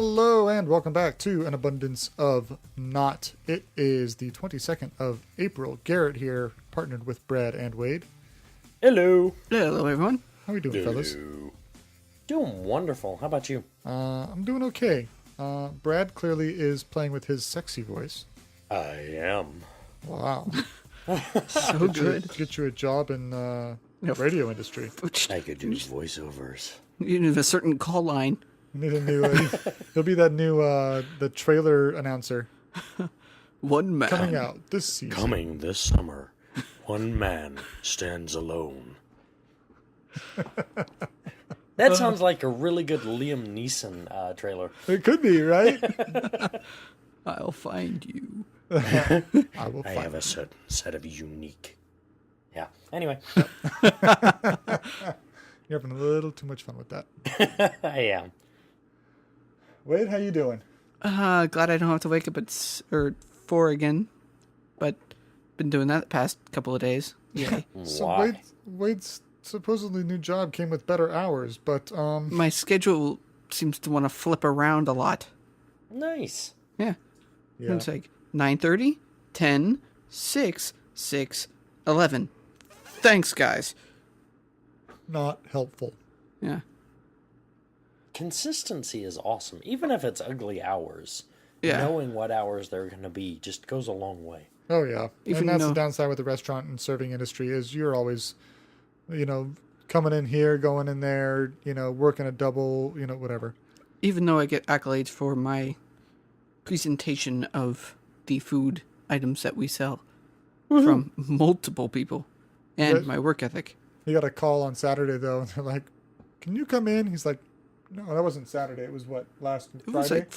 Hello and welcome back to An Abundance of Naught. It is the 22nd of April. Garrett here, partnered with Brad and Wade. Hello. Hello, everyone. How are we doing, fellas? Doing wonderful. How about you? I'm doing okay. Brad clearly is playing with his sexy voice. I am. Wow. So good. Get you a job in the radio industry. I could do voiceovers. You need a certain call line. You need a new. He'll be that new the trailer announcer One man. coming out this season. Coming this summer, one man stands alone. That sounds like a really good Liam Neeson trailer. It could be, right? I'll find you. I will I find have a certain set of unique. Yeah. Anyway, You're having a little too much fun with that. I am. Wade, how you doing? Glad I don't have to wake up at 4 again, but been doing that the past couple of days. Yay. So Why? Wade's supposedly new job came with better hours, but My schedule seems to want to flip around a lot. Nice. Yeah. yeah. It's like 9:30, 10, 6, 6, 11. Thanks, guys. Not helpful. Yeah. Consistency is awesome, even if it's ugly hours. Yeah. Knowing what hours they're going to be just goes a long way. Oh yeah, Even and that's though- the downside with the restaurant and serving industry is you're always, coming in here, going in there, working a double, whatever. Even though I get accolades for my presentation of the food items that we sell from multiple people and Right. my work ethic. He got a call on Saturday though, and they're like, "Can you come in?" He's like, "No, that wasn't Saturday. It was what last It was Friday." like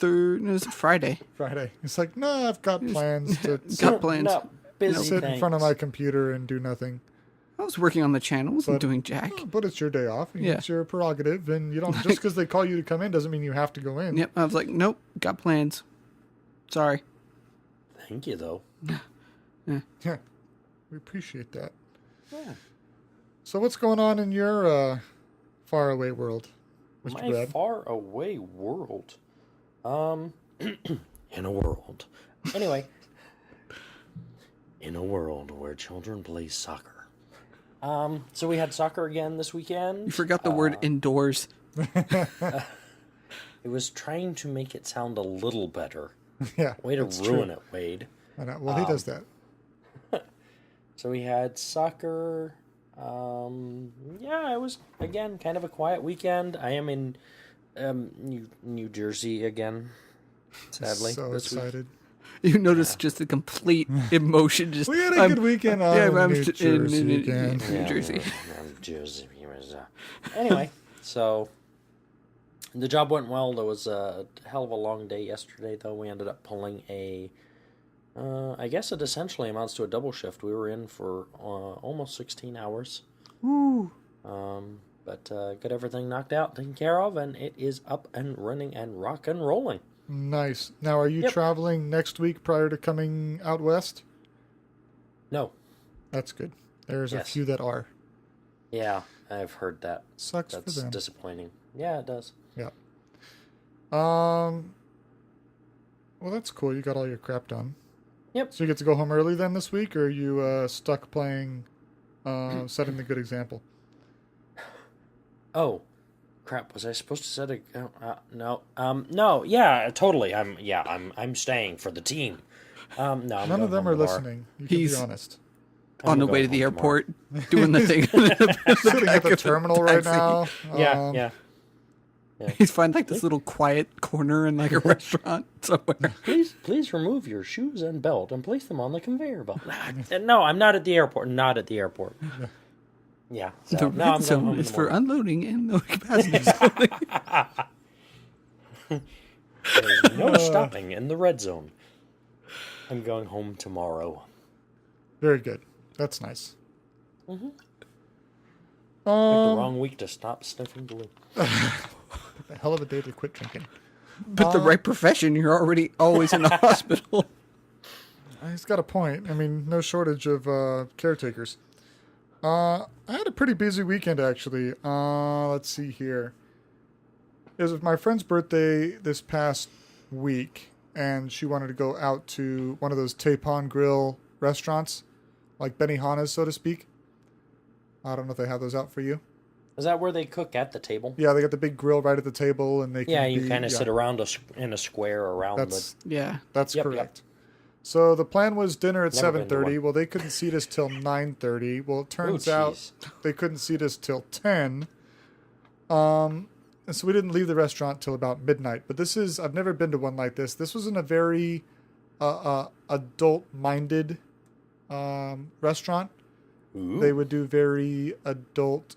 it was Friday. Friday. He's like, "No, I've got plans to Got plans. No, busy sit in front of my things. computer and do nothing." I was working on the channels and But- doing Jack. But it's your day off. And Yeah. It's your prerogative, and you don't just because they call you to come in doesn't mean you have to go in. Yep. I was like, nope, got plans. Sorry. Thank you, though. Yeah, we appreciate that. Yeah. So what's going on in your faraway world, Mr. My Brad? faraway world. In a world. Anyway. In a world where children play soccer. So we had soccer again this weekend. You forgot the word indoors. It was trying to make it sound a little better. Yeah, Way to that's ruin true. it, Wade. I know. Well, he does that. So we had soccer. Yeah, it was, again, kind of a quiet weekend. I am in New Jersey again, sadly. So this week. excited. You notice just the complete emotion. Just We had a good weekend on I'm New st- Jersey again. New Jersey. Jersey. Anyway, so the job went well. There was a hell of a long day yesterday, though. We ended up pulling I guess it essentially amounts to a double shift. We were in for almost 16 hours. Woo. But got everything knocked out, taken care of, and it is up and running and rock and rolling. Nice. Now, are you Yep. traveling next week prior to coming out west? No. That's good. There's a Yes. few that are. Yeah, I've heard that. Sucks That's for them. disappointing. Yeah, it does. Yeah. Well, that's cool. You got all your crap done. Yep. So you get to go home early then this week, or are you stuck playing, setting the good example? Oh, crap! Was I supposed to set a? No. No. Yeah, totally. I'm staying for the team. No, I'm None going of them home are tomorrow. listening. You can He's- be honest. On the going way to the home tomorrow. airport, doing the thing. Sitting at the terminal right now. Yeah, yeah. He's finding like this little quiet corner in like a restaurant somewhere. Please remove your shoes and belt and place them on the conveyor belt. No, I'm not at the airport. Not at the airport. Yeah. So, The no, I'm red going zone home in is the for morning. unloading and no capacity. There's no stopping in the red zone. I'm going home tomorrow. Very good. That's nice. Mm-hmm. Um, Picked the wrong week to stop sniffing glue. a hell of a day to quit drinking. But the right profession, you're already always in the hospital. He's got a point. I mean, no shortage of caretakers. I had a pretty busy weekend, actually. Let's see here. It was my friend's birthday this past week, and she wanted to go out to one of those Tepon Grill restaurants, like Benihana's, so to speak. I don't know if they have those out for you. Is that where they cook at the table? Yeah, they got the big grill right at the table, and they can Yeah, you kind of yeah, sit around in a square around That's Yeah. that's Yep, correct. So the plan was dinner at Never been to 7:30. one. Well, they couldn't seat us till 9:30. Well, it turns out jeez. they couldn't seat us till 10. And so we didn't leave the restaurant till about midnight. But I've never been to one like this. This was in a very adult-minded restaurant. Ooh. They would do very adult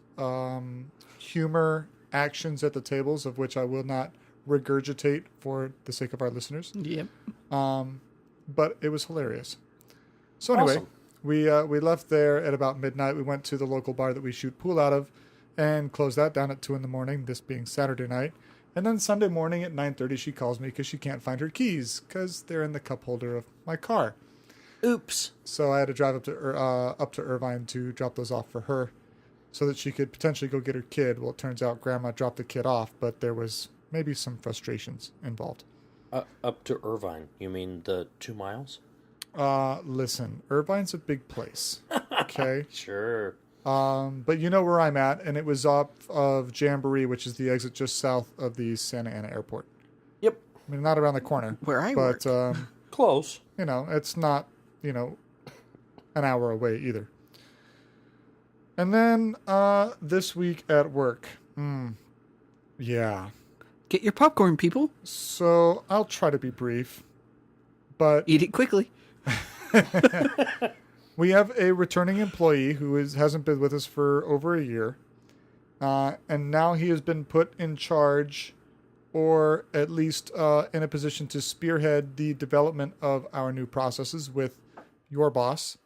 humor actions at the tables, of which I will not regurgitate for the sake of our listeners. Yep. But it was hilarious. So anyway, Awesome. we left there at about midnight. We went to the local bar that we shoot pool out of and closed that down at 2 a.m, this being Saturday night. And then Sunday morning at 9:30, she calls me because she can't find her keys because they're in the cup holder of my car. Oops. So I had to drive up to Irvine to drop those off for her so that she could potentially go get her kid. Well, it turns out Grandma dropped the kid off, but there was maybe some frustrations involved. Up to Irvine. You mean the 2 miles? Listen, Irvine's a big place. Okay. Sure. But you know where I'm at, and it was off of Jamboree, which is the exit just south of the Santa Ana airport. Yep. I mean, not around the corner. Where I work. But, Close. it's not, an hour away either. And then, this week at work. Yeah. Get your popcorn, people. So I'll try to be brief, but Eat it quickly. we have a returning employee who hasn't been with us for over a year, and now he has been put in charge, or at least in a position to spearhead the development of our new processes with your boss,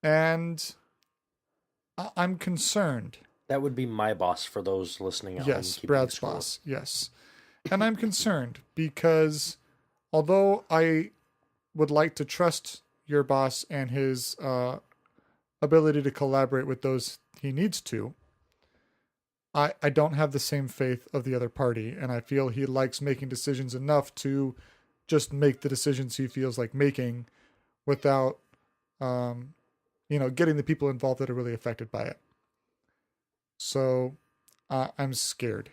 and I'm concerned. That would be my boss for those listening at Yes, home. keeping Brad's score. boss. Yes. And I'm concerned because although I would like to trust your boss and his ability to collaborate with those he needs to, I don't have the same faith of the other party. And I feel he likes making decisions enough to just make the decisions he feels like making without, getting the people involved that are really affected by it. So I'm scared.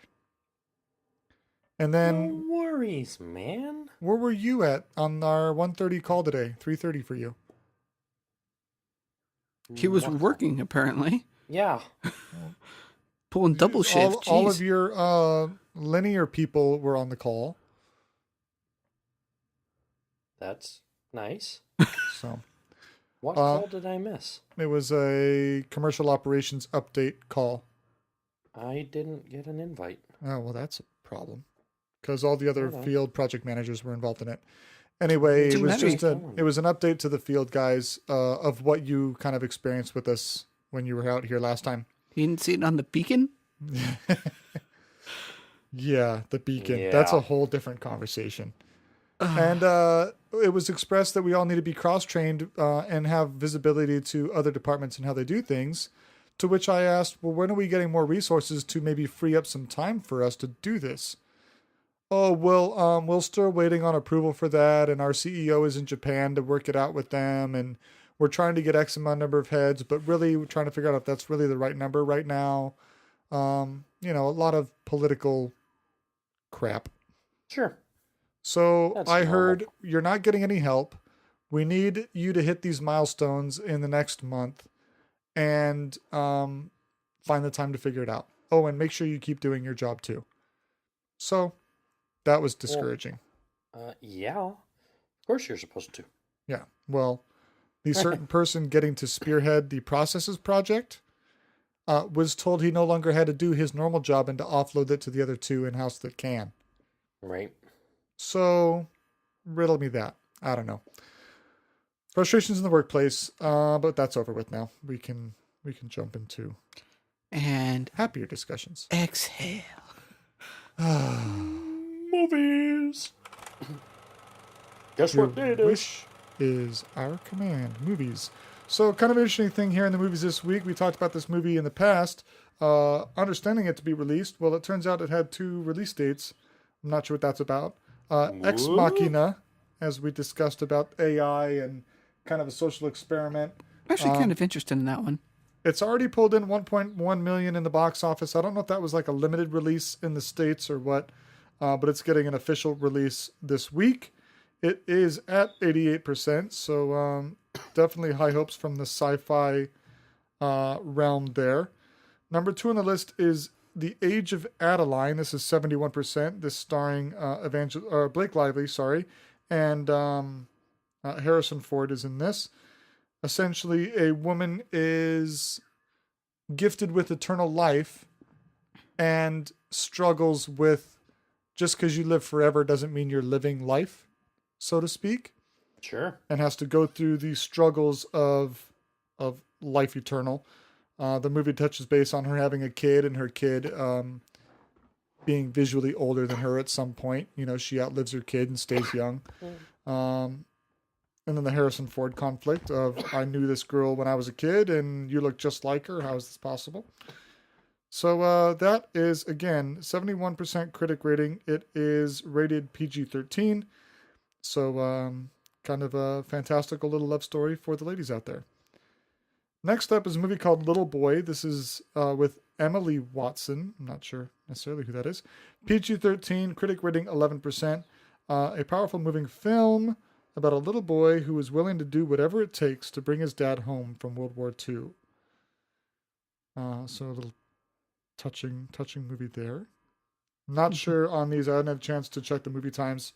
And then, No worries, man. where were you at on our 1:30 call today? 3:30 for you. He was Wow. working, apparently. Yeah. Pulling double shift. All Jeez. of your linear people were on the call. That's nice. So What call did I miss? it was a commercial operations update call. I didn't get an invite. Oh, well, that's a problem. Because all the other Hold on. field project managers were involved in it. Anyway, Too many. it was an update to the field guys of what you kind of experienced with us when you were out here last time. You didn't see it on the beacon? Yeah, the beacon. Yeah. That's a whole different conversation. And it was expressed that we all need to be cross-trained and have visibility to other departments and how they do things. To which I asked, well, when are we getting more resources to maybe free up some time for us to do this? Oh, well, we're still waiting on approval for that, and our CEO is in Japan to work it out with them, and we're trying to get X amount number of heads, but really we're trying to figure out if that's really the right number right now. A lot of political crap. Sure. So That's I normal. heard you're not getting any help. We need you to hit these milestones in the next month and find the time to figure it out. Oh, and make sure you keep doing your job too. So that was discouraging. Yeah. Of course you're supposed to. Yeah. Well, the certain person getting to spearhead the processes project was told he no longer had to do his normal job and to offload it to the other two in-house that can. Right. So, riddle me that. I don't know. Frustrations in the workplace, but that's over with now. We can jump into And happier discussions. exhale. Movies. Guess Your what day it is? wish is our command. Movies. So, kind of interesting thing here in the movies this week. We talked about this movie in the past, understanding it to be released. Well, it turns out it had 2 release dates. I'm not sure what that's about. Ex Machina, as we discussed about AI and kind of a social experiment. I'm actually kind of interested in that one. It's already pulled in 1.1 million in the box office. I don't know if that was like a limited release in the States or what, but it's getting an official release this week. It is at 88%, so definitely high hopes from the sci-fi realm there. Number 2 on the list is The Age of Adeline. This is 71%. This starring Blake Lively, and Harrison Ford is in this. Essentially, a woman is gifted with eternal life and struggles with, just because you live forever doesn't mean you're living life, so to speak. Sure. And has to go through these struggles of life eternal. The movie touches base on her having a kid and her kid being visually older than her at some point. You know, she outlives her kid and stays young. And then the Harrison Ford conflict of, I knew this girl when I was a kid and you look just like her. How is this possible? So that is, again, 71% critic rating. It is rated PG-13. So kind of a fantastical little love story for the ladies out there. Next up is a movie called Little Boy. This is with Emily Watson. I'm not sure necessarily who that is. PG-13, critic rating 11%. A powerful moving film about a little boy who is willing to do whatever it takes to bring his dad home from World War II. So a little touching movie there. Not sure on these. I didn't have a chance to check the movie times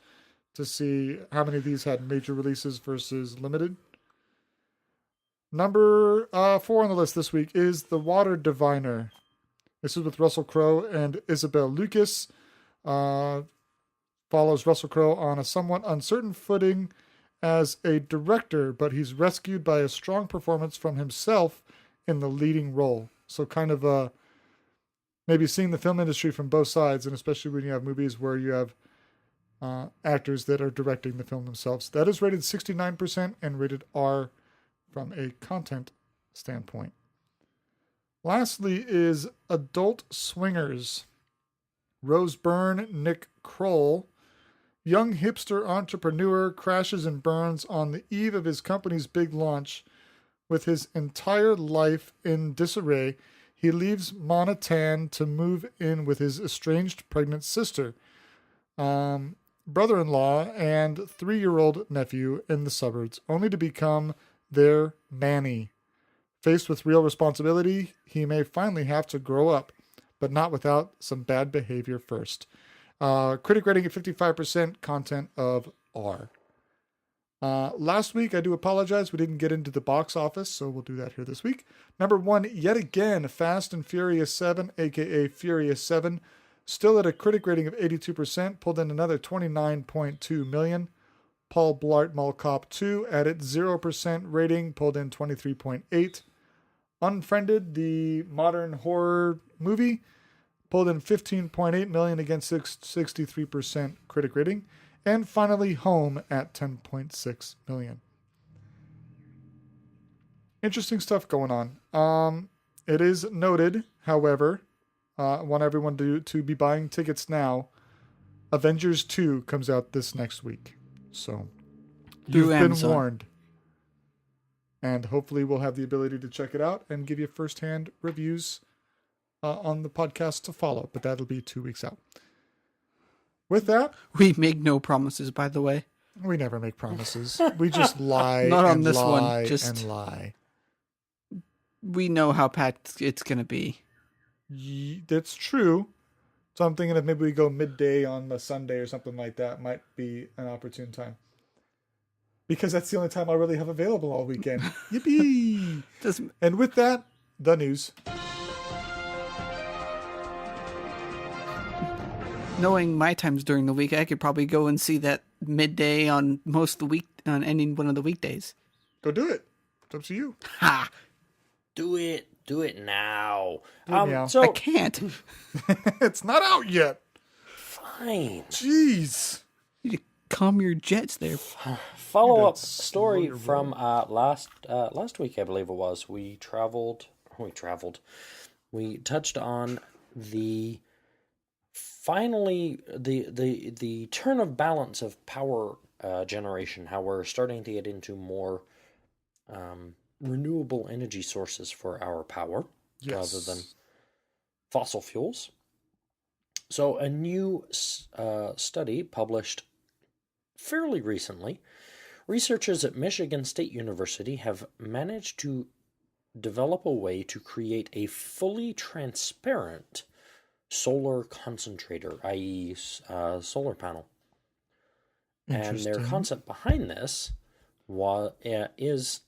to see how many of these had major releases versus limited. Number 4 on the list this week is The Water Diviner. This is with Russell Crowe and Isabel Lucas. Follows Russell Crowe on a somewhat uncertain footing as a director, but he's rescued by a strong performance from himself in the leading role. So kind of maybe seeing the film industry from both sides, and especially when you have movies where you have actors that are directing the film themselves. That is rated 69% and rated R from a content standpoint. Lastly is Adult Swingers. Rose Byrne, Nick Kroll. Young hipster entrepreneur crashes and burns on the eve of his company's big launch. With his entire life in disarray, he leaves Monatan to move in with his estranged pregnant sister, brother-in-law, and 3-year-old nephew in the suburbs, only to become their nanny. Faced with real responsibility, he may finally have to grow up, but not without some bad behavior first. Critic rating at 55%, content of R. Last week, I do apologize, we didn't get into the box office, so we'll do that here this week. Number 1, yet again, Fast and Furious 7, aka Furious 7, still at a critic rating of 82%, pulled in another 29.2 million. Paul Blart Mall Cop 2 added 0% rating, pulled in 23.8. Unfriended, the modern horror movie, pulled in 15.8 million against 63% critic rating. And finally, Home at 10.6 million. Interesting stuff going on. It is noted, however, I want everyone to be buying tickets now. Avengers 2 comes out this next week. So you've been warned. And hopefully we'll have the ability to check it out and give you firsthand reviews on the podcast to follow. But that'll be 2 weeks out. With that, we make no promises, by the way. We never make promises. We just lie. Not on and this lie one. Just and lie. We know how packed it's gonna be. That's true. So I'm thinking if maybe we go midday on a Sunday or something like that might be an opportune time. Because that's the only time I really have available all weekend. Yippee! And with that, the news. Knowing my times during the week, I could probably go and see that midday on most of the week, on any one of the weekdays. Go do it. It's up to you. Ha! Do it now. Now. So I can't. It's not out yet. fine. Jeez. calm your jets there. Follow-up That's story slow your from last week, I believe it was. We touched on the the turn of balance of power generation, how we're starting to get into more renewable energy sources for our power rather than fossil fuels. So a new study published fairly recently, researchers at Michigan State University have managed to develop a way to create a fully transparent solar concentrator, i.e. Solar panel. And their concept behind this is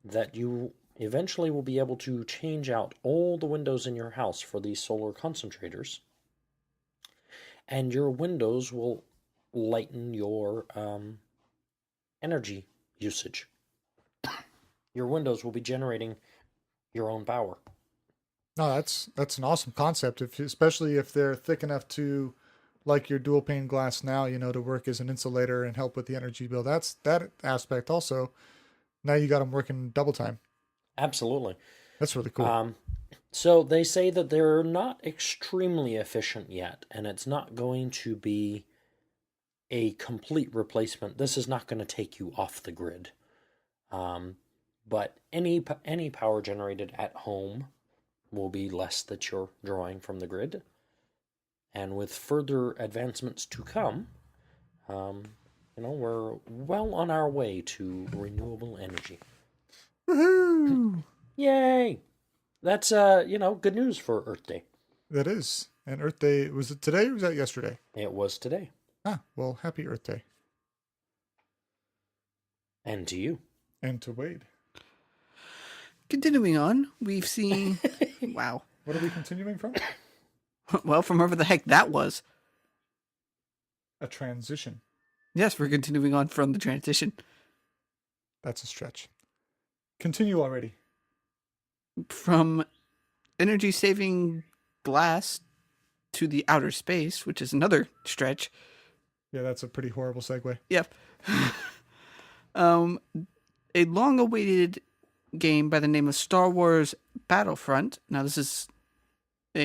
that you eventually will be able to change out all the windows in your house for these solar concentrators, and your windows will lighten your energy usage. Your windows will be generating your own power. No, that's an awesome concept, especially if they're thick enough to, like your dual pane glass now, to work as an insulator and help with the energy bill. That's that aspect also. Now you got them working double time. Absolutely. That's really cool. So they say that they're not extremely efficient yet, and it's not going to be a complete replacement. This is not going to take you off the grid. But any power generated at home will be less that you're drawing from the grid. And with further advancements to come, we're well on our way to renewable energy. Woohoo! Yay! That's, good news for Earth Day. That is. And Earth Day, was it today or was that yesterday? It was today. Ah, well, happy Earth Day. And to you. And to Wade. Continuing on, we've seen... Wow. What are we continuing from? Well, from wherever the heck that was. A transition. Yes, we're continuing on from the transition. That's a stretch. Continue already. From energy-saving glass to the outer space, which is another stretch. Yeah, that's a pretty horrible segue. Yep. A long-awaited game by the name of Star Wars Battlefront. Now, this is how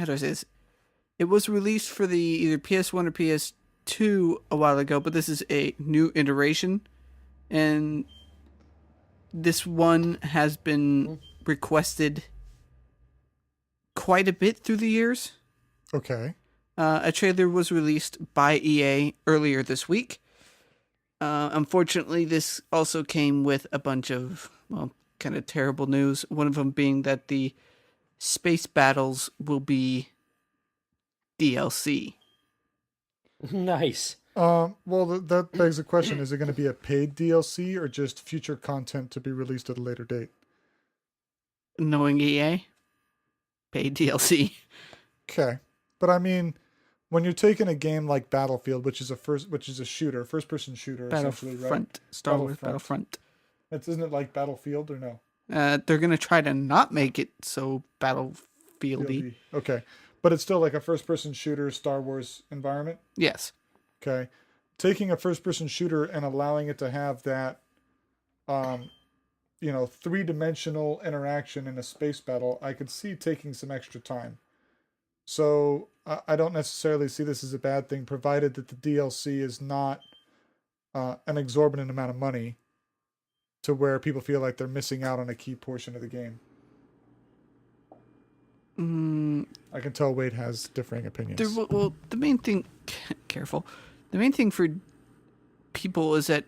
do I say this? It was released for the either PS1 or PS2 a while ago, but this is a new iteration. And this one has been requested quite a bit through the years. Okay. A trailer was released by EA earlier this week. Unfortunately, this also came with a bunch of, kind of terrible news. One of them being that the space battles will be DLC. Nice. Well, that begs the question: is it going to be a paid DLC or just future content to be released at a later date? Knowing EA, paid DLC. Okay, but I mean, when you're taking a game like Battlefield, which is a first-person shooter, essentially, right? Battlefront, Star Wars Battlefront. Isn't it like Battlefield or no? They're gonna try to not make it so Battlefieldy. Okay, but it's still like a first-person shooter Star Wars environment. Yes. Okay, taking a first-person shooter and allowing it to have that, three-dimensional interaction in a space battle, I could see taking some extra time. So I don't necessarily see this as a bad thing, provided that the DLC is not an exorbitant amount of money to where people feel like they're missing out on a key portion of the game. I can tell Wade has differing opinions. Well, the main thing... Careful. The main thing for people is that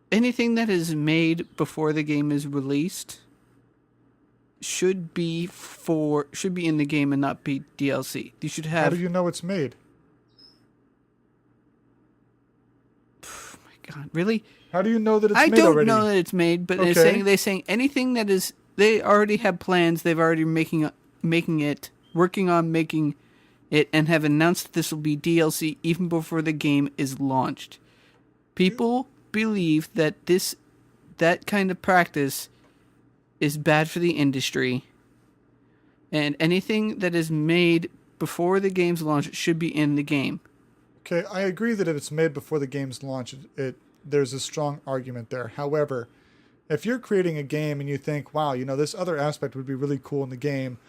anything that is made before the game is released should be in the game and not be DLC. You should have... How do you know it's made? Oh my god, really? How do you know that it's I made don't already? know that it's made, but Okay. they're saying anything that is... They already have plans, they've already making it, working on making it, and have announced that this will be DLC even before the game is launched. People believe that that kind of practice is bad for the industry, and anything that is made before the game's launch should be in the game. Okay, I agree that if it's made before the game's launch, there's a strong argument there. However, if you're creating a game and you think, wow, this other aspect would be really cool in the game,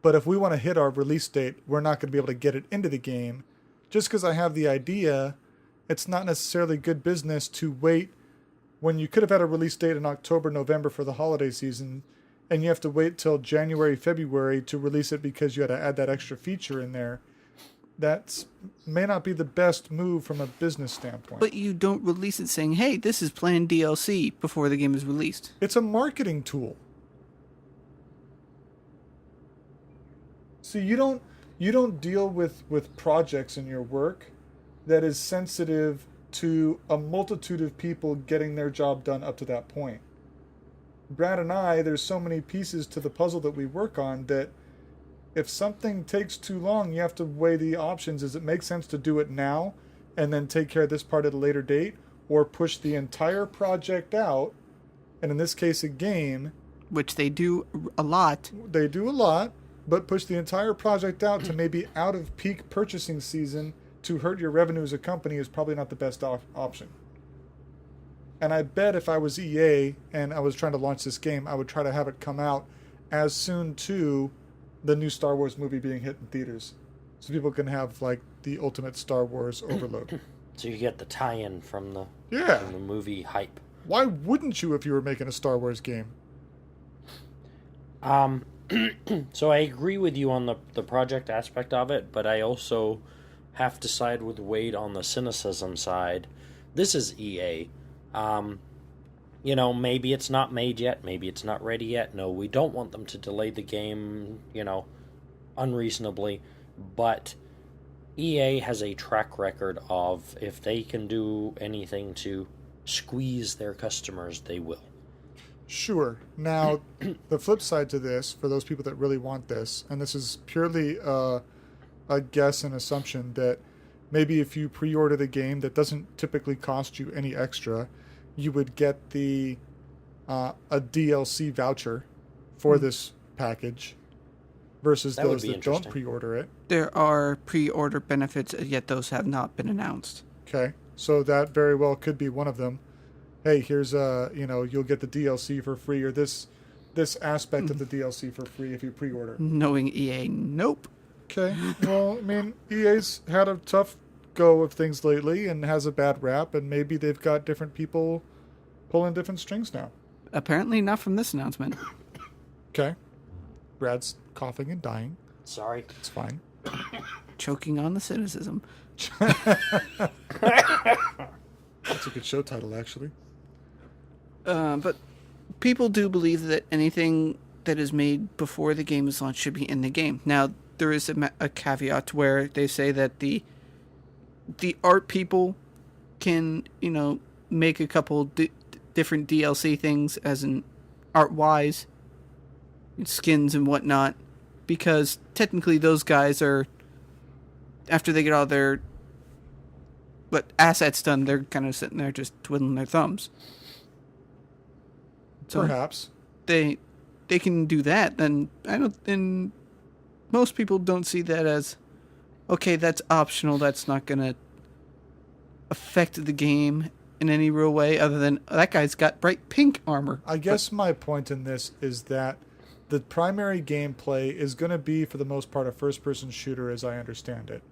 but if we want to hit our release date, we're not going to be able to get it into the game. Just because I have the idea, it's not necessarily good business to wait when you could have had a release date in October, November for the holiday season, and you have to wait till January, February to release it because you had to add that extra feature in there. That may not be the best move from a business standpoint. But you don't release it saying, hey, this is planned DLC before the game is released. It's a marketing tool. See, you don't deal with projects in your work that is sensitive to a multitude of people getting their job done up to that point. Brad and I, there's so many pieces to the puzzle that we work on that if something takes too long, you have to weigh the options. Does it make sense to do it now and then take care of this part at a later date, or push the entire project out, and in this case a game, which they do a lot. They do a lot, but push the entire project out to maybe out of peak purchasing season to hurt your revenue as a company is probably not the best option. And I bet if I was EA and I was trying to launch this game, I would try to have it come out as soon to the new Star Wars movie being hit in theaters, so people can have like the ultimate Star Wars overload. So you get the tie-in from the movie hype. Why wouldn't you if you were making a Star Wars game? So I agree with you on the project aspect of it, but I also have to side with Wade on the cynicism side. This is EA. Maybe it's not made yet, maybe it's not ready yet. No, we don't want them to delay the game, unreasonably. But EA has a track record of, if they can do anything to squeeze their customers, they will. Sure. Now, the flip side to this, for those people that really want this, and this is purely a guess and assumption, that maybe if you pre-order the game that doesn't typically cost you any extra, you would get a DLC voucher for this package versus those that don't pre-order it. There are pre-order benefits, yet those have not been announced. Okay, so that very well could be one of them. Hey, here's you'll get the DLC for free, or this aspect of the DLC for free if you pre-order. Knowing EA, nope. Okay, well, I mean, EA's had a tough go of things lately and has a bad rap, and maybe they've got different people pulling different strings now. Apparently not from this announcement. Okay. Brad's coughing and dying. Sorry. It's fine. Choking on the cynicism. That's a good show title, actually. But people do believe that anything that is made before the game is launched should be in the game. Now, there is a caveat where they say that the art people can, make a couple different DLC things, as in art-wise, skins and whatnot, because technically those guys are, after they get all their assets done, they're kind of sitting there just twiddling their thumbs. So perhaps they can do that. Then most people don't see that as, okay, that's optional. That's not gonna affect the game in any real way, other than that guy's got bright pink armor. I guess my point in this is that the primary gameplay is going to be, for the most part, a first-person shooter, as I understand it.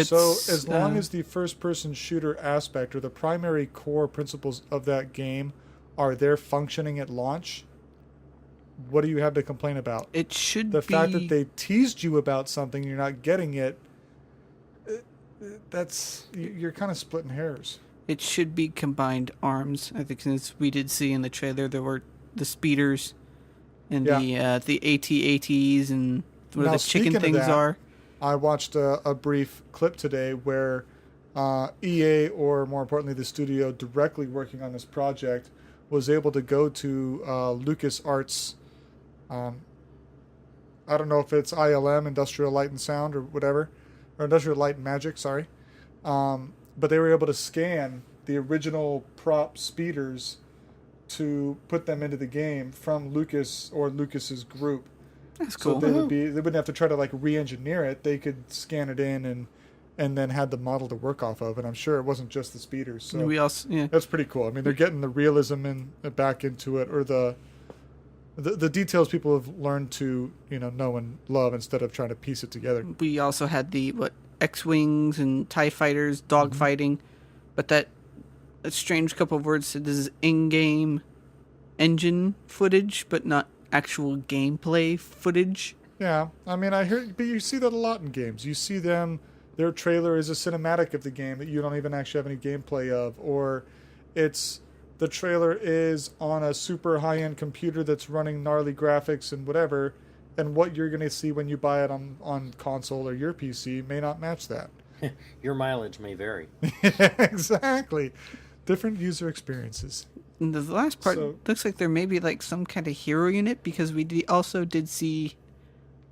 So as long as the first-person shooter aspect, or the primary core principles of that game, are there functioning at launch, what do you have to complain about? It should the be... fact that they teased you about something and you're not getting it, you're kind of splitting hairs. It should be combined arms. I think, since we did see in the trailer, there were the speeders and the AT-ATs and what the chicken things are. I watched a brief clip today where EA, or more importantly the studio directly working on this project, was able to go to LucasArts. I don't know if it's ILM, Industrial Light and Sound, or whatever, or Industrial Light and Magic, sorry. But they were able to scan the original prop speeders to put them into the game from Lucas or Lucas's group. That's cool. So they wouldn't have to try to like re-engineer it. They could scan it in and then had the model to work off of. And I'm sure it wasn't just the speeders. So We also, yeah. that's pretty cool. I mean, they're getting the realism back into it, or the details people have learned to know and love instead of trying to piece it together. We also had the X-wings and TIE fighters dogfighting, but that a strange couple of words said this is in-game engine footage, but not actual gameplay footage. Yeah, I mean, I hear, but you see that a lot in games. You see their trailer is a cinematic of the game that you don't even actually have any gameplay of, or the trailer is on a super high-end computer that's running gnarly graphics and whatever, and what you're going to see when you buy it on console or your PC may not match that. Your mileage may vary. Exactly. Different user experiences. And the last part So- looks like there may be like some kind of hero unit, because we also did see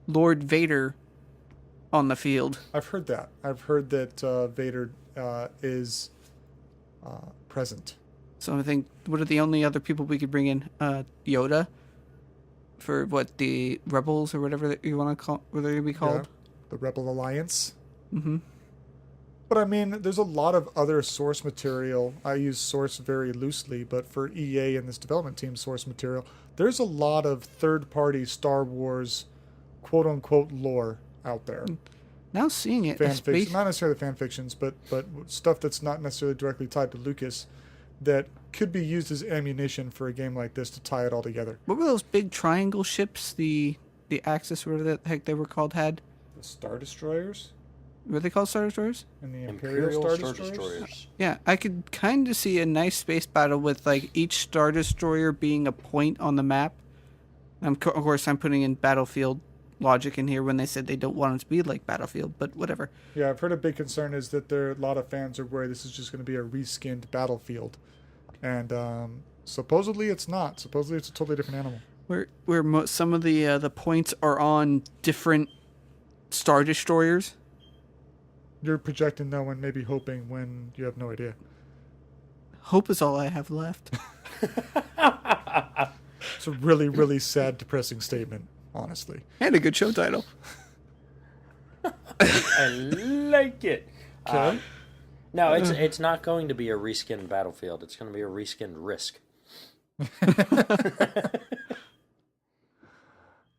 Lord Vader on the field. I've heard that. I've heard that Vader is present. So I think, what are the only other people we could bring in? Yoda, for the Rebels or whatever that you want to call, what they're going to be called. Yeah, the Rebel Alliance. Mm-hmm. But I mean, there's a lot of other source material. I use source very loosely, but for EA and this development team source material, there's a lot of third-party Star Wars quote-unquote lore out there. Now seeing it, Fan as fiction, base- not necessarily fan fictions, but stuff that's not necessarily directly tied to Lucas that could be used as ammunition for a game like this to tie it all together. what were those big triangle ships? The Axis, whatever the heck they were called, had. The Star Destroyers Were they called Star Destroyers? and the Imperial Star Star Destroyers. Destroyers. Yeah, I could kind of see a nice space battle with like each Star Destroyer being a point on the map. Of course, I'm putting in Battlefield logic in here when they said they don't want it to be like Battlefield, but whatever. Yeah, I've heard a big concern is that a lot of fans are worried this is just going to be a reskinned Battlefield. And supposedly it's not. Supposedly it's a totally different animal. Where some of the points are on different Star Destroyers. You're projecting no and maybe hoping when you have no idea. Hope is all I have left. It's a really, really sad, depressing statement, honestly. And a good show title. I like it. Okay. No, it's not going to be a reskinned Battlefield. It's going to be a reskinned Risk.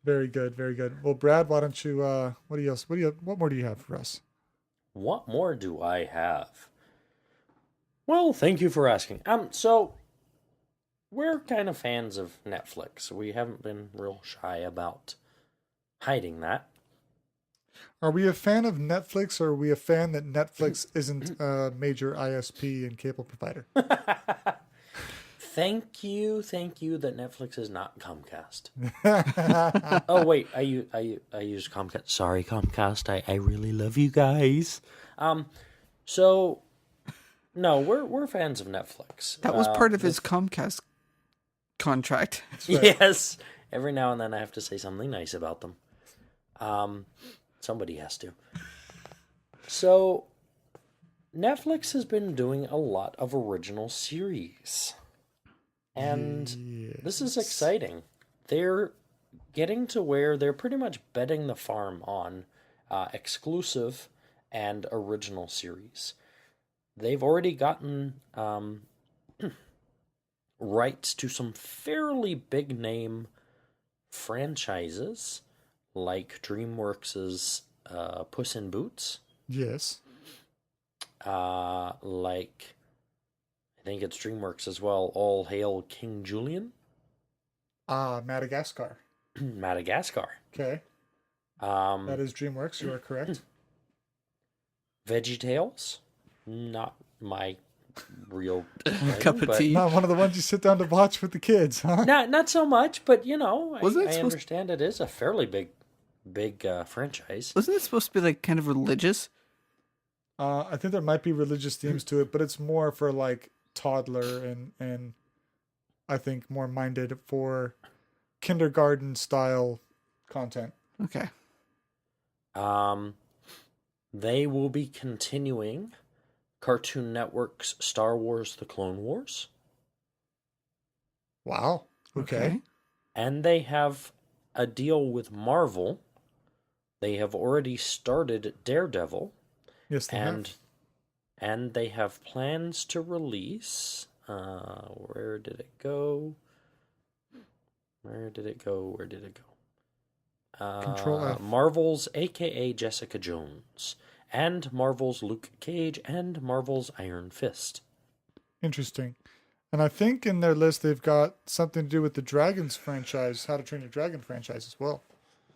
Very good, very good. Well, Brad, why don't you? What more do you have for us? What more do I have? Well, thank you for asking. So we're kind of fans of Netflix. We haven't been real shy about hiding that. Are we a fan of Netflix, or are we a fan that Netflix isn't a major ISP and cable provider? Thank you that Netflix is not Comcast. Oh wait, I use Comcast. Sorry, Comcast. I really love you guys. So no, we're fans of Netflix. That was part of his Comcast contract. Right. Yes. Every now and then I have to say something nice about them. Somebody has to. So Netflix has been doing a lot of original series. And this is exciting. They're getting to where they're pretty much betting the farm on exclusive and original series. They've already gotten rights to some fairly big name franchises, like DreamWorks' Puss in Boots. Yes. Like, I think it's DreamWorks as well, All Hail King Julian. Madagascar. Madagascar. Okay. That is DreamWorks. You are correct. VeggieTales. Not my real Cup of but- tea. Not one of the ones you sit down to watch with the kids, huh? Not so much, but you know, Wasn't it I supposed- understand it is a fairly big franchise. Wasn't it supposed to be like kind of religious? I think there might be religious themes to it, but it's more for like toddler and I think more minded for kindergarten style content. Okay. They will be continuing Cartoon Network's Star Wars: The Clone Wars, Wow. Okay. and they have a deal with Marvel. They have already started Daredevil, Yes, they have. And they have plans to release. Where did it go? Where did it go? Control F. Marvel's AKA Jessica Jones, and Marvel's Luke Cage, and Marvel's Iron Fist. Interesting. And I think in their list they've got something to do with the Dragons franchise, How to Train Your Dragon franchise as well.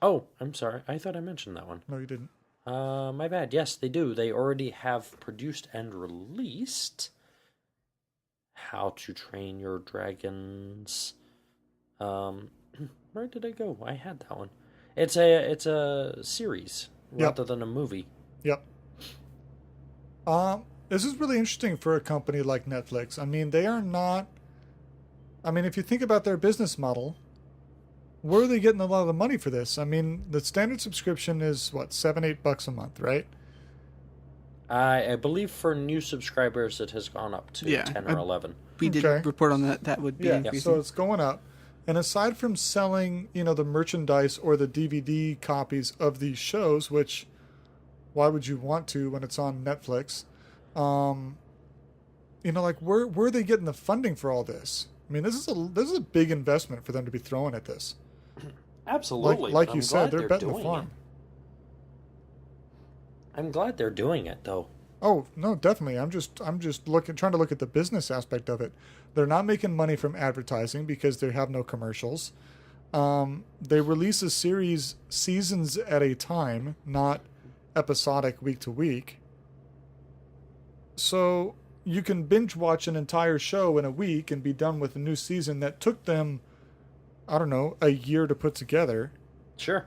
Oh, I'm sorry. I thought I mentioned that one. No, you didn't. My bad. Yes, they do. They already have produced and released How to Train Your Dragons. Where did it go? I had that one. It's a series rather than a movie. Yep. This is really interesting for a company like Netflix. I mean, they are not. I mean, if you think about their business model, where are they getting a lot of the money for this? I mean, the standard subscription is what, $7-8 a month, right? I believe for new subscribers it has gone up to 10 or 11. We did report on that. That would be increasing. So it's going up. And aside from selling, the merchandise or the DVD copies of these shows, which why would you want to when it's on Netflix? Like where are they getting the funding for all this? I mean, this is a big investment for them to be throwing at this. Absolutely. Like you said, they're betting the farm. I'm glad they're doing it, though. Oh, no, definitely. I'm just trying to look at the business aspect of it. They're not making money from advertising because they have no commercials. They release a series seasons at a time, not episodic week to week. So you can binge watch an entire show in a week and be done with a new season that took them, I don't know, a year to put together. Sure.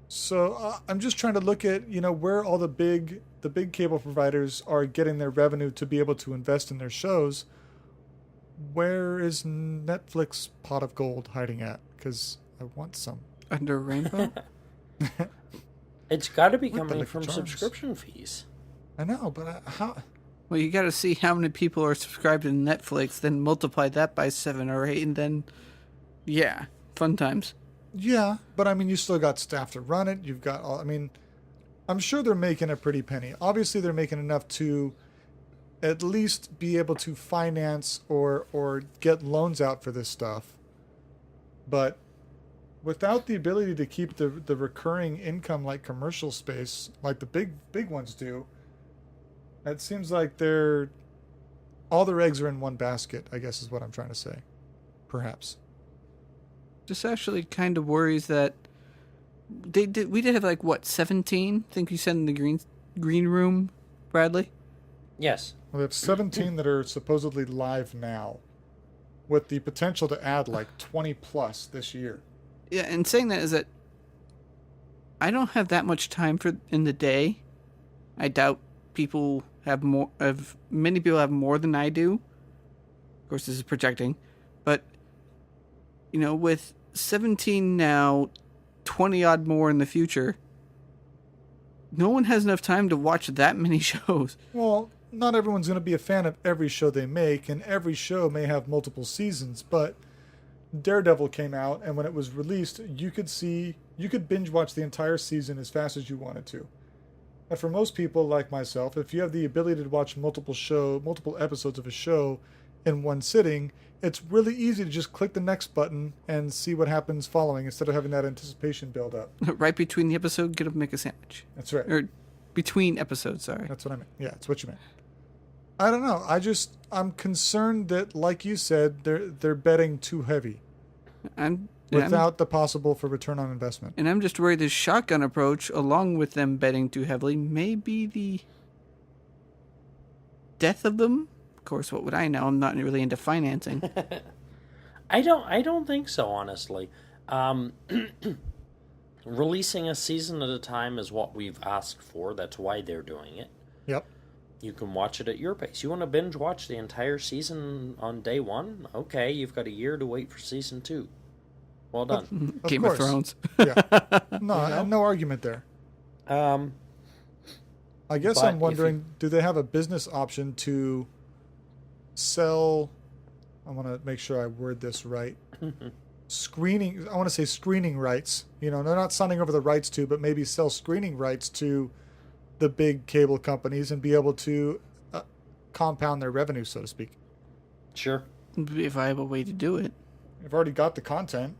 So I'm just trying to look at, where all the big cable providers are getting their revenue to be able to invest in their shows. Where is Netflix pot of gold hiding at? Because I want some. Under a rainbow? It's got to be coming from subscription fees. I know, but how? Well, you got to see how many people are subscribed to Netflix, then multiply that by 7 or 8, and then, yeah, fun times. Yeah, but I mean, you still got staff to run it. You've got all. I mean, I'm sure they're making a pretty penny. Obviously, they're making enough to at least be able to finance or get loans out for this stuff. But without the ability to keep the recurring income like commercial space, like the big ones do, it seems like all their eggs are in one basket, I guess is what I'm trying to say. Perhaps. Just actually kind of worries that we did have 17? I think you said in the green room, Bradley? Yes. Well, they have 17 that are supposedly live now, with the potential to add 20 plus this year. Yeah, and saying that is that I don't have that much time in the day. I doubt people have more. Many people have more than I do. Of course, this is projecting, but with 17 now, 20 odd more in the future, no one has enough time to watch that many shows. Well, not everyone's going to be a fan of every show they make, and every show may have multiple seasons, but Daredevil came out, and when it was released, you could binge watch the entire season as fast as you wanted to. And for most people like myself, if you have the ability to watch multiple episodes of a show in one sitting, it's really easy to just click the next button and see what happens following instead of having that anticipation build up. Right between the episode, get up and make a sandwich. That's right. Or between episodes, sorry. That's what I meant. Yeah, that's what you meant. I don't know. I'm concerned that, like you said, they're betting too heavy without the possible for return on investment. And I'm just worried this shotgun approach, along with them betting too heavily, may be the death of them. Of course, what would I know? I'm not really into financing. I don't think so, honestly. Releasing a season at a time is what we've asked for. That's why they're doing it. Yep. You can watch it at your pace. You want to binge watch the entire season on day one? Okay, you've got a year to wait for season 2. Well done. Game of Thrones. Yeah. No, no argument there. I guess I'm wondering, do they have a business option to sell? I want to make sure I word this right. Screening. I want to say screening rights. They're not signing over the rights to, but maybe sell screening rights to the big cable companies and be able to compound their revenue, so to speak. Sure. Would be a viable way to do it. They've already got the content.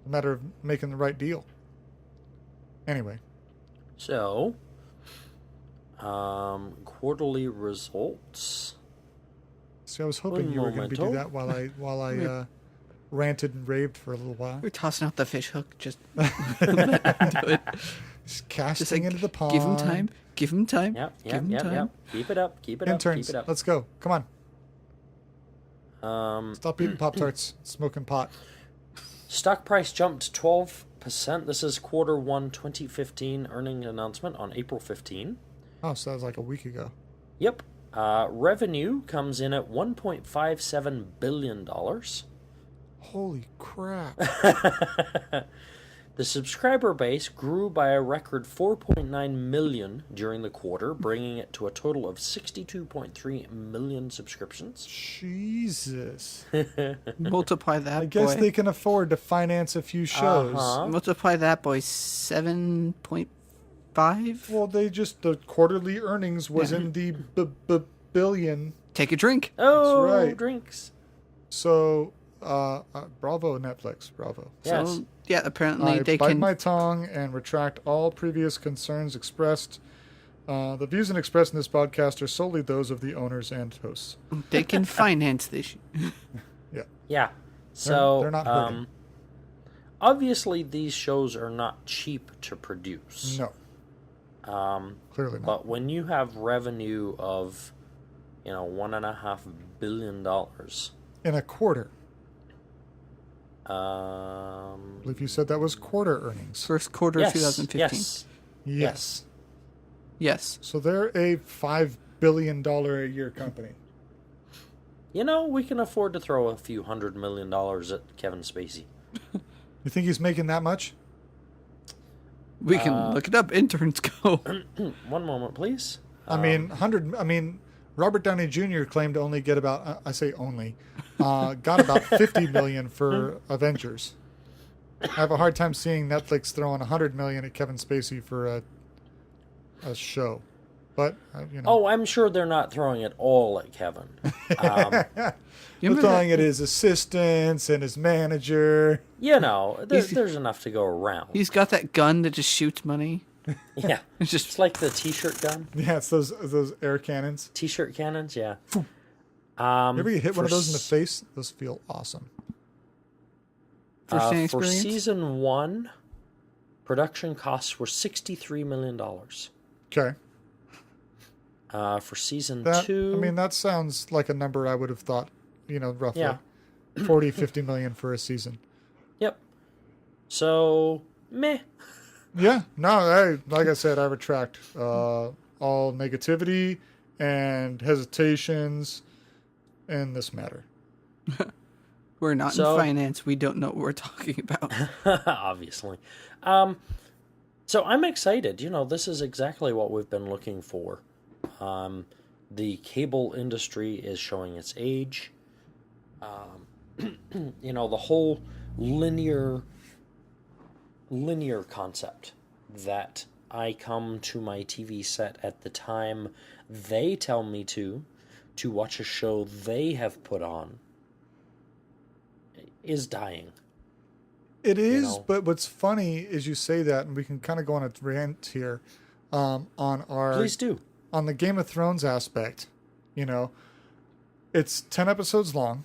A matter of making the right deal. Anyway. So, quarterly results. See, I was hoping you were going to do that while I ranted and raved for a little while. We're tossing out the fish hook. Just let him do it. Just casting Just like, into the pond. Give him time. Give him time. Yep. Give him time. Yep. Keep it up. Keep it Interns, up. Keep it up. let's go. Come on. Um, Stop eating Pop-Tarts. Smoking pot. Stock price jumped 12%. This is quarter 1 2015 earnings announcement on April 15. Oh, so that was like a week ago. Yep. Revenue comes in at $1.57 billion. Holy crap. The subscriber base grew by a record 4.9 million during the quarter, bringing it to a total of 62.3 million subscriptions. Jesus. Multiply that, I guess boy. they can afford to finance a few shows. Multiply that, boy. 7.5. Well, the quarterly earnings was in the billion. Take a drink. Oh, right. drinks. So, bravo, Netflix. Bravo. Yes. So, yeah, apparently I they bite can. my tongue and retract all previous concerns expressed. The views and expressed in this podcast are solely those of the owners and hosts. They can finance this. Yeah. So, they're not hurting. obviously these shows are not cheap to produce. No, clearly not. But when you have revenue of, $1.5 billion, In a quarter. I I believe you said that was quarter earnings. First quarter of 2015. Yes. Yes. So they're a $5 billion a year company. We can afford to throw a few $100 million at Kevin Spacey. You think he's making that much? We can look it up. Interns go. One moment, please. I mean, Robert Downey Jr. claimed to only get about, I say only, got about 50 million for Avengers. I have a hard time seeing Netflix throwing 100 million at Kevin Spacey for a show. But, Oh, I'm sure they're not throwing it all at Kevin. They're throwing at his assistants and his manager. There's enough to go around. He's got that gun that just shoots money. Yeah. It's like the T-shirt gun. Yeah, it's those air cannons. T-shirt cannons, yeah. You ever get hit one of those in the face? Those feel awesome. First-hand for experience? season 1, production costs were $63 million. Okay. For season 2... that sounds like a number I would have thought, roughly. Yeah. 40, 50 million for a season. Yep. So, meh. Yeah. No, like I said, I retract all negativity and hesitations in this matter. We're not in finance. We don't know what we're talking about. Obviously. So I'm excited. This is exactly what we've been looking for. The cable industry is showing its age. The whole linear concept that I come to my TV set at the time they tell me to watch a show they have put on is dying. It is, but what's funny is you say that, and we can kind of go on a rant here on our... Please do. On the Game of Thrones aspect, it's 10 episodes long.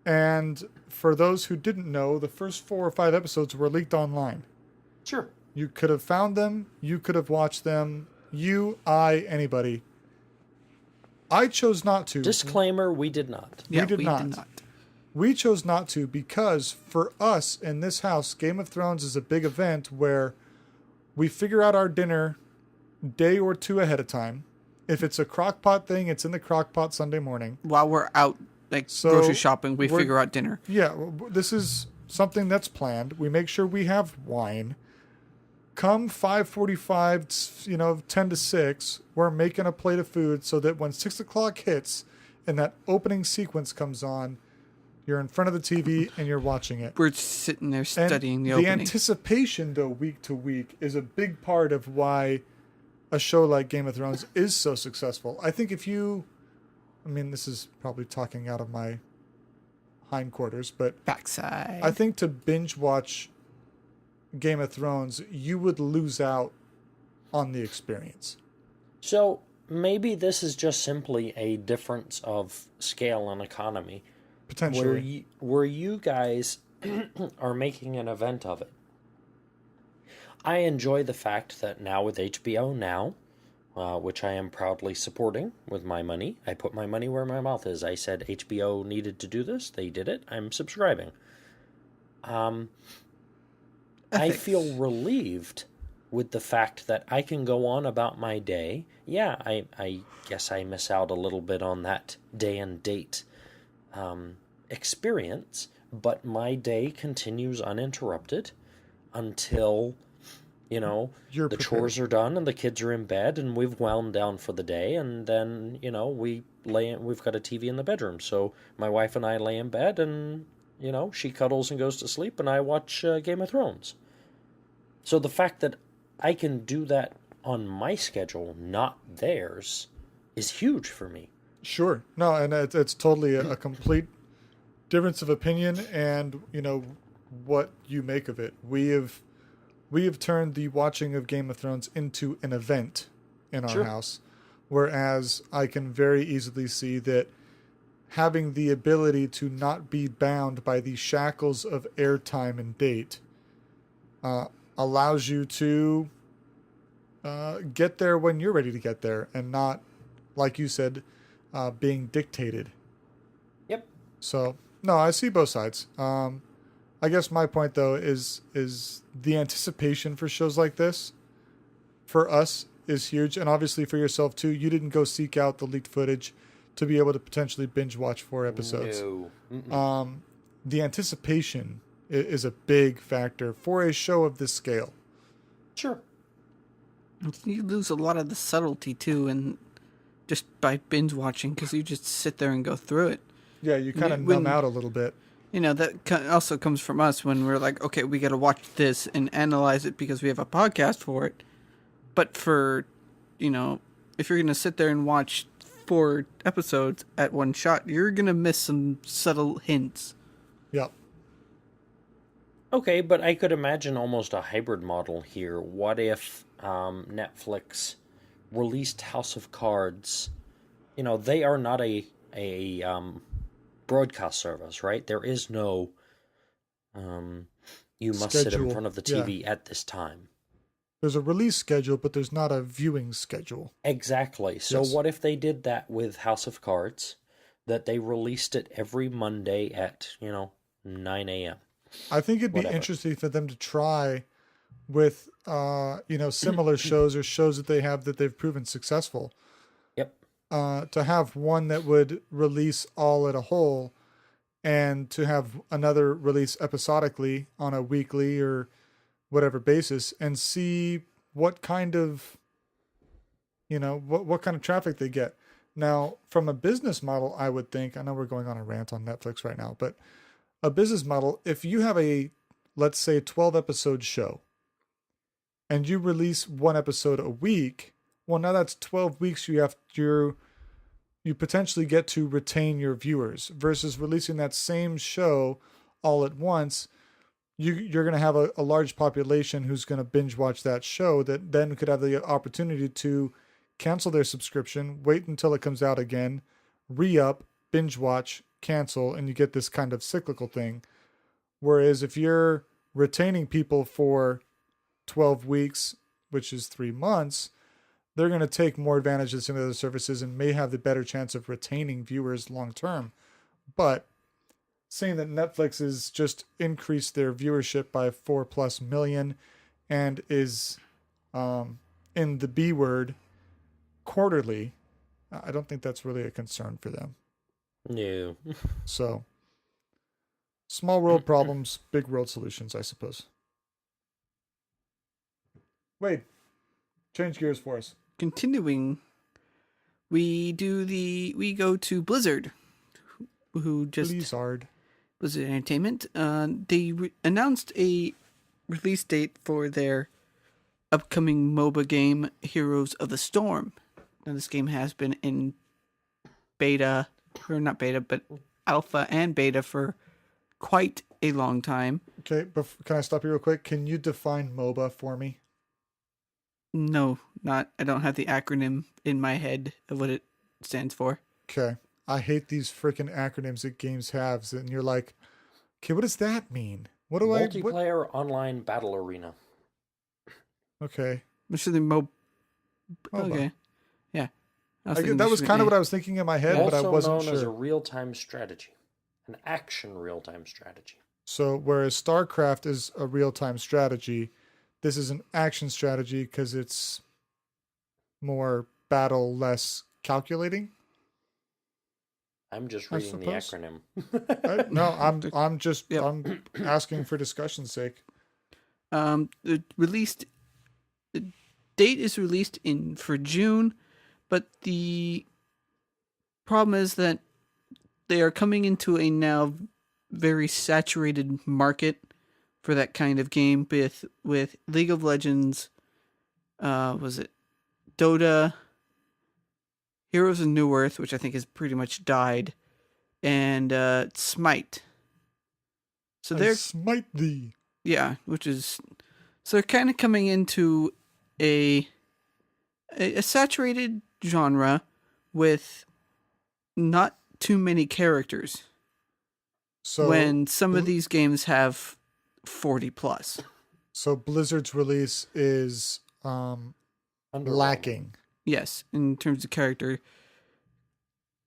And for those who didn't know, the first 4 or 5 episodes were leaked online. Sure. You could have found them. You could have watched them. Anybody. I chose not to. Disclaimer, we did not. We did not. We chose not to because for us in this house, Game of Thrones is a big event where we figure out our dinner day or 2 ahead of time. If it's a crock pot thing, it's in the crock pot Sunday morning. While we're out grocery shopping, we figure out dinner. Yeah, this is something that's planned. We make sure we have wine. Come 5:45, 10 to 6, we're making a plate of food so that when 6 o'clock hits and that opening sequence comes on, You're in front of the TV and you're watching it. We're sitting there And studying the the opening. anticipation, though, week to week, is a big part of why a show like Game of Thrones is so successful. I think if you, I mean, this is probably talking out of my hindquarters, but Backside. I think to binge watch Game of Thrones, you would lose out on the experience. So maybe this is just simply a difference of scale and economy. Potentially. Where you guys are making an event of it. I enjoy the fact that now with HBO Now, which I am proudly supporting with my money, I put my money where my mouth is. I said HBO needed to do this. They did it. I'm subscribing. I feel relieved with the fact that I can go on about my day. Yeah, I guess I miss out a little bit on that day and date experience, but my day continues uninterrupted until, you know, You're the prepared. chores are done and the kids are in bed and we've wound down for the day, and then, you know, we've got a TV in the bedroom, so my wife and I lay in bed and, you know, she cuddles and goes to sleep and I watch Game of Thrones. So the fact that I can do that on my schedule, not theirs, is huge for me. Sure. No, and it's totally a complete difference of opinion, and you know what you make of it. We have turned the watching of Game of Thrones into an event in our Sure. house, whereas I can very easily see that having the ability to not be bound by the shackles of airtime and date allows you to get there when you're ready to get there, and not, like you said, being dictated. Yep. So no, I see both sides. I guess my point though is the anticipation for shows like this for us is huge, and obviously for yourself too. You didn't go seek out the leaked footage to be able to potentially binge watch 4 episodes. No. Mm-mm. The anticipation is a big factor for a show of this scale. Sure. You lose a lot of the subtlety too, and just by binge watching, because you just sit there and go through it. Yeah, you kind of When- numb out a little bit. You know, that also comes from us when we're like, okay, we got to watch this and analyze it because we have a podcast for it. But for, you know, if you're going to sit there and watch 4 episodes at one shot, you're going to miss some subtle hints. Yep. Okay, but I could imagine almost a hybrid model here. What if Netflix released House of Cards? You know, they are not a broadcast service, right? There is no you must sit in Schedule, front of the TV at this time. There's a release schedule, but there's not a viewing schedule. Exactly. So Yes. what if they did that with House of Cards? That they released it every Monday at, 9 a.m. I think it'd be Whatever. interesting for them to try with, similar shows or shows that they have that they've proven successful. Yep. To have one that would release all at a whole, and to have another release episodically on a weekly or whatever basis, and see what kind of, what kind of traffic they get. Now, from a business model, I would think, I know we're going on a rant on Netflix right now, but a business model, if you have a, let's say, 12 episode show and you release 1 episode a week, well, now that's 12 weeks you potentially get to retain your viewers, versus releasing that same show all at once. You're going to have a large population who's going to binge watch that show, that then could have the opportunity to cancel their subscription, wait until it comes out again, re-up, binge watch, cancel, and you get this kind of cyclical thing. Whereas if you're retaining people for 12 weeks, which is 3 months, they're going to take more advantage of some of the other services and may have the better chance of retaining viewers long term. But saying that Netflix has just increased their viewership by 4+ million and is in the B word quarterly, I don't think that's really a concern for them. No. So, small world problems, big world solutions, I suppose. Wait, change gears for us. Continuing, we go to Blizzard, who just Blizzard. Blizzard Entertainment, they announced a release date for their upcoming MOBA game, Heroes of the Storm. Now, this game has been in beta, or not beta, but alpha and beta for quite a long time. Okay, but can I stop you real quick? Can you define MOBA for me? No, not. I don't have the acronym in my head of what it stands for. Okay. I hate these freaking acronyms that games have, and you're like, okay, what does that mean? What do I... Multiplayer online battle arena. Okay. I'm sure the MOBA. MOBA. Okay. Yeah. That was kind of what I was thinking in my head, but I Also wasn't known sure. as a real-time strategy. An action real-time strategy. So whereas StarCraft is a real-time strategy, this is an action strategy because it's more battle, less calculating. I'm just I reading the acronym. No, I'm just Yep. I'm asking for discussion's sake. The date is released for June, but the problem is that they are coming into a now very saturated market for that kind of game with League of Legends, was it Dota, Heroes of New Earth, which I think has pretty much died, and Smite. So they're Smite thee. yeah, which is so they're kind of coming into a saturated genre with not too many characters. So When some of these games have 40 plus. So Blizzard's release is lacking. Yes, in terms of character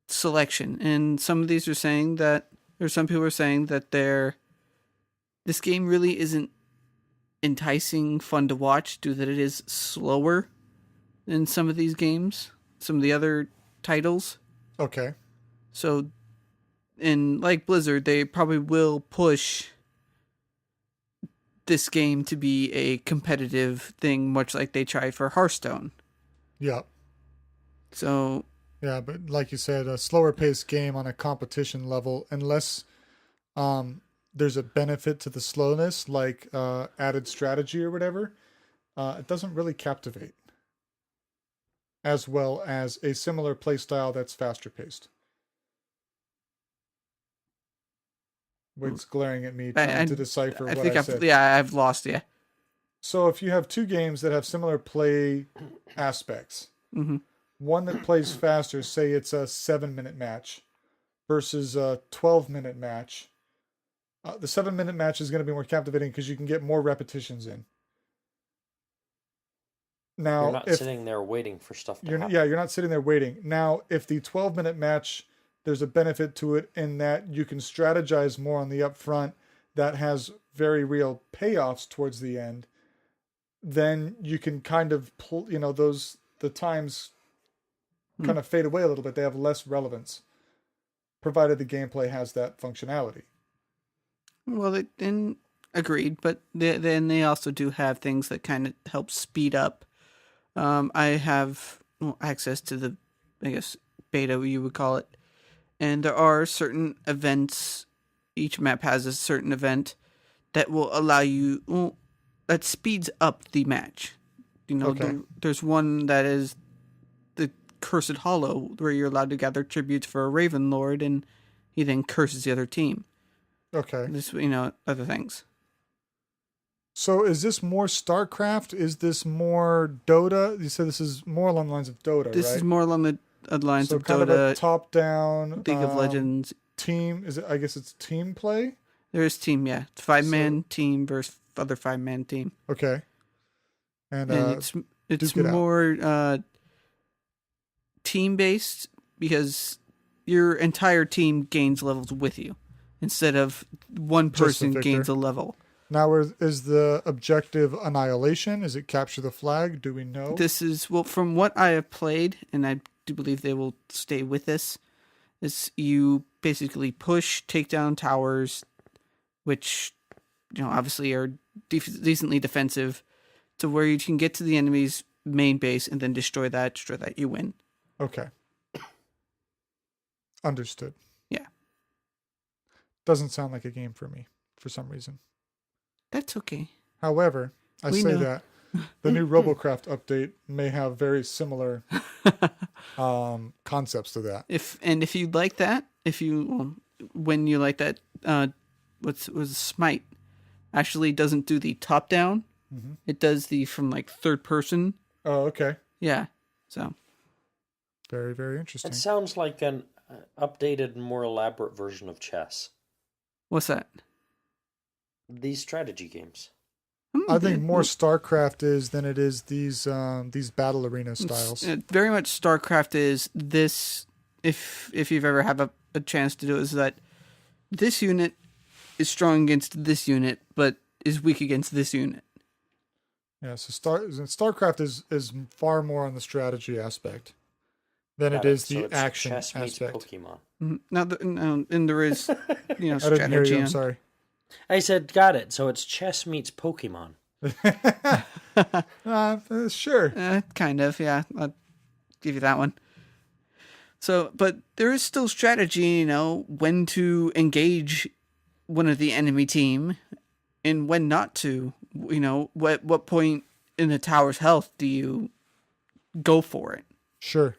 selection. And some of these are saying that, or some people are saying that this game really isn't enticing, fun to watch, due that it is slower than some of these games, some of the other titles. Okay. So, and like Blizzard, they probably will push this game to be a competitive thing, much like they tried for Hearthstone. Yeah. So, Yeah, but like you said, a slower paced game on a competition level, unless there's a benefit to the slowness, like added strategy or whatever, it doesn't really captivate as well as a similar play style that's faster paced. Wade's glaring at me, trying to decipher what I said. I've lost you. So if you have two games that have similar play aspects, Mm-hmm. one that plays faster, say it's a 7-minute match versus a 12-minute match, the 7-minute match is going to be more captivating because you can get more repetitions in. Now, You're not sitting there waiting for stuff to happen. Yeah, you're not sitting there waiting. Now, if the 12-minute match, there's a benefit to it in that you can strategize more on the upfront that has very real payoffs towards the end, then you can kind of pull, the times kind of fade away a little bit. They have less relevance, provided the gameplay has that functionality. Well, agreed, but then they also do have things that kind of help speed up. I have access to the, I guess, beta, you would call it. And there are certain events, each map has a certain event that will allow you, that speeds up the match. Okay. There's one that is the Cursed Hollow, where you're allowed to gather tributes for a Raven Lord, and he then curses the other team. Okay. This, other things. So is this more StarCraft? Is this more Dota? You said this is more along the lines of Dota, This right? is more along the lines So of kind Dota, of a top-down League of Legends. team. Is it? I guess it's team play. There is team, yeah. It's 5-man team versus other 5-man team. Okay. And it's duke it out. more team based because your entire team gains levels with you instead of one Just the person victor. gains a level. Now, is the objective annihilation? Is it capture the flag? Do we know? This is, well, from what I have played, and I do believe they will stay with this, is you basically push, take down towers, which, obviously are decently defensive, to where you can get to the enemy's main base and then destroy that, you win. Okay. Understood. Yeah. Doesn't sound like a game for me for some reason. That's okay. However, I We say know. that the new Robocraft update may have very similar concepts to that. If you like that, when you like that, was Smite actually doesn't do the top down. Mm-hmm. It does the from like third person. Oh, okay. Yeah. So Very, very interesting. It sounds like an updated, more elaborate version of chess. what's that? These strategy games. I think more StarCraft is than it is these battle arena styles. Very much StarCraft is this. If you've ever had a chance to do it, is that this unit is strong against this unit, but is weak against this unit. Yeah, so StarCraft is far more on the strategy aspect than Got it is so the it's action chess meets aspect. Pokemon. And there is, I didn't strategy. hear you. I'm on- sorry. I said, got it. So it's chess meets Pokemon. Sure. Kind of, yeah. I'll give you that one. So, but there is still strategy, when to engage one of the enemy team and when not to. What point in the tower's health do you go for it? Sure.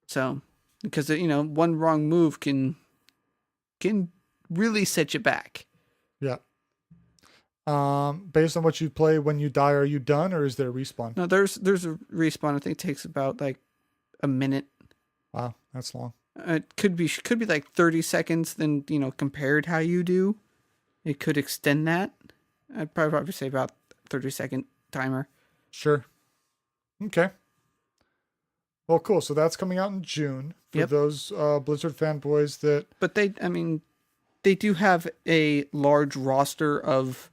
So, because one wrong move can really set you back. Yeah. Based on what you play, when you die, are you done, or is there a respawn? No, there's a respawn. I think it takes about like a minute. Wow, that's long. It could be like 30 seconds. Then compared how you do, it could extend that. I'd probably say about 30-second timer. Sure. Okay. Well, cool. So that's coming out in June for Yep. those Blizzard fanboys that. But they do have a large roster of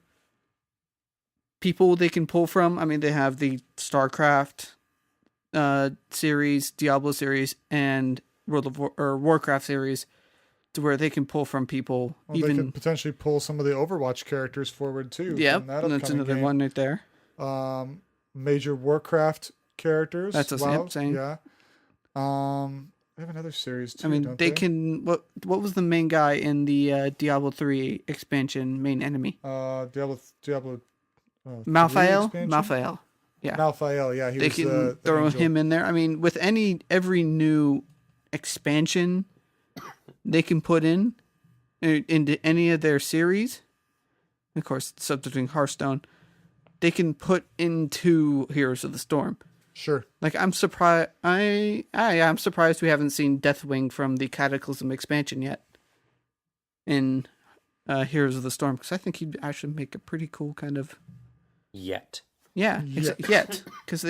people they can pull from. I mean, they have the StarCraft series, Diablo series, and Warcraft series, to where they can pull from people. Well, they could potentially pull some of the Overwatch characters forward too. Yep, from that that's upcoming another game. one right there. Major Warcraft characters. That's the wow. same. Yeah. They have another series too. I mean, don't they can. What was the main guy in the Diablo 3 expansion? Main enemy. Diablo. 3 Malthael. expansion? Malthael. Yeah. Malthael. Yeah, he They was. can the throw angel. him in there. I mean, with every new expansion they can put into any of their series, of course, substituting Hearthstone, they can put into Heroes of the Storm. Sure. Like, I'm surprised. I'm surprised we haven't seen Deathwing from the Cataclysm expansion yet in Heroes of the Storm, because I think he'd actually make a pretty cool kind of. Yet. Yeah, yet, because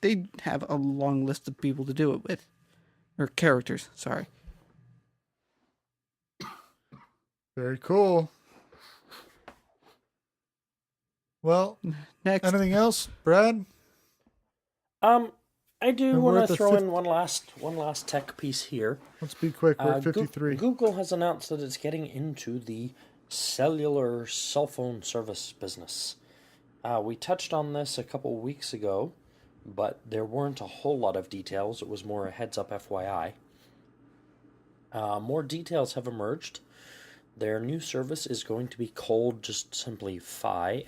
they have a long list of people to do it with, or characters. Sorry. Very cool. Well, Next, anything else, Brad? I do And we're want at to the throw fifth- in one last tech piece here. Let's be quick. We're at Goo- 53. Google has announced that it's getting into the cellular cell phone service business. We touched on this a couple weeks ago, but there weren't a whole lot of details. It was more a heads up FYI. More details have emerged. Their new service is going to be called just simply Fi,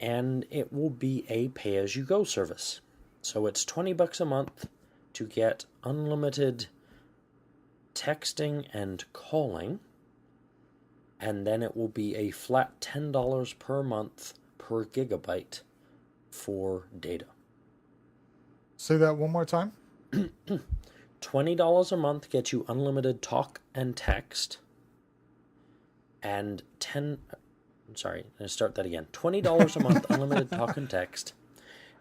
and it will be a pay-as-you-go service. So it's $20 a month to get unlimited texting and calling, and then it will be a flat $10 per month per gigabyte for data. Say that one more time. $20 a month gets you unlimited talk and text, and start that again. $20 a month, unlimited talk and text,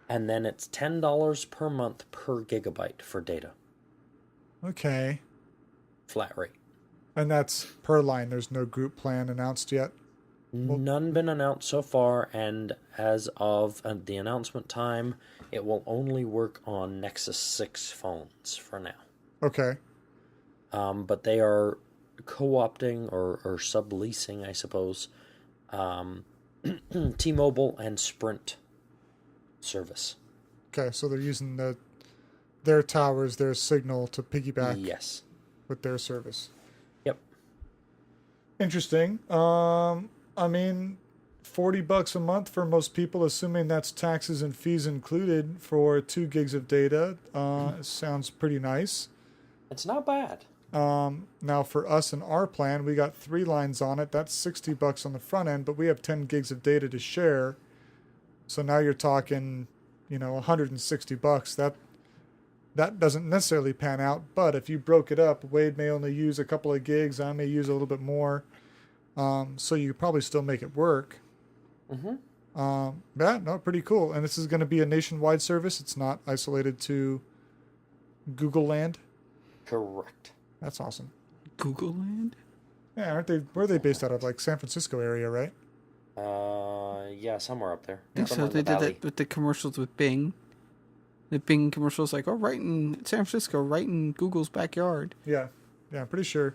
and then it's $10 per month per gigabyte for data. Okay. Flat rate. And that's per line. There's no group plan announced yet. None been announced so far, and as of the announcement time, it will only work on Nexus 6 phones for now. Okay. But they are co-opting or subleasing, I suppose, T-Mobile and Sprint service. Okay, so they're using their towers, their signal to piggyback Yes. with their service. Yep. Interesting. I mean, $40 a month for most people, assuming that's taxes and fees included for 2 gigs of data. Sounds pretty nice. It's not bad. Now for us and our plan, we got 3 lines on it. That's $60 on the front end, but we have 10 gigs of data to share. So now you're talking, $160. That doesn't necessarily pan out, but if you broke it up, Wade may only use a couple of gigs, I may use a little bit more. So you could probably still make it work. Yeah, no, pretty cool. And this is going to be a nationwide service. It's not isolated to Google Land. Correct. That's awesome. Google Land? Yeah, aren't they? Where are they based out of? Like San Francisco area, right? Yeah, somewhere up there. Yeah, Somewhere so in they the did valley. that with the commercials with Bing. The Bing commercials like, right in San Francisco, right in Google's backyard. Yeah, pretty sure.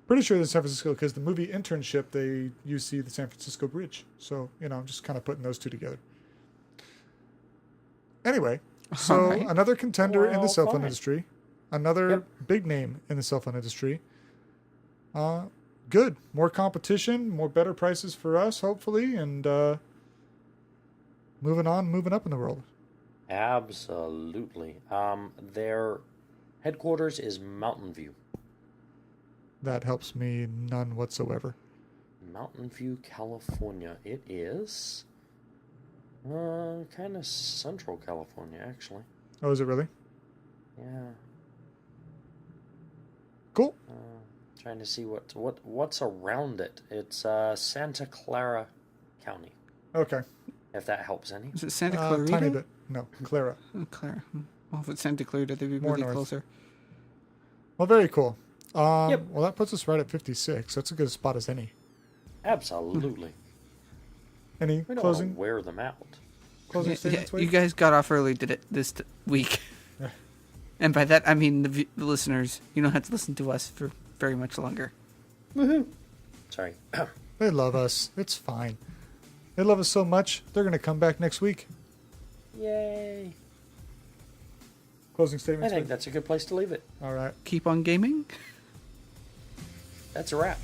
Pretty sure it's San Francisco because the movie Internship, you see the San Francisco Bridge. So, I'm just kind of putting those two together. Anyway, so All right. another contender in the Well, cell phone fine. industry. Another big name in the cell phone industry. Good. More competition, more better prices for us, hopefully, and moving up in the world. Absolutely. Their headquarters is Mountain View. That helps me none whatsoever. Mountain View, California. It is kind of central California, actually. Oh, is it really? Yeah. Cool. Trying to see what's around it. It's Santa Clara County, Okay. if that helps any. Is it Santa Clarita? Tiny bit. No, Clara. Oh, Clara. Well, if it's Santa Clarita, they'd be More really north. closer. Well, very cool. Yep. Well, that puts us right at 56. That's a good spot as any. Absolutely. Any We don't want to closing wear them out. Yeah, statements? you Wade? guys got off early this week. And by that, I mean the listeners. You don't have to listen to us for very much longer. Sorry. They love us. It's fine. They love us so much, they're going to come back next week. Yay. Closing I statements? think Wade? that's a good place to leave it. All right. Keep on gaming. That's a wrap.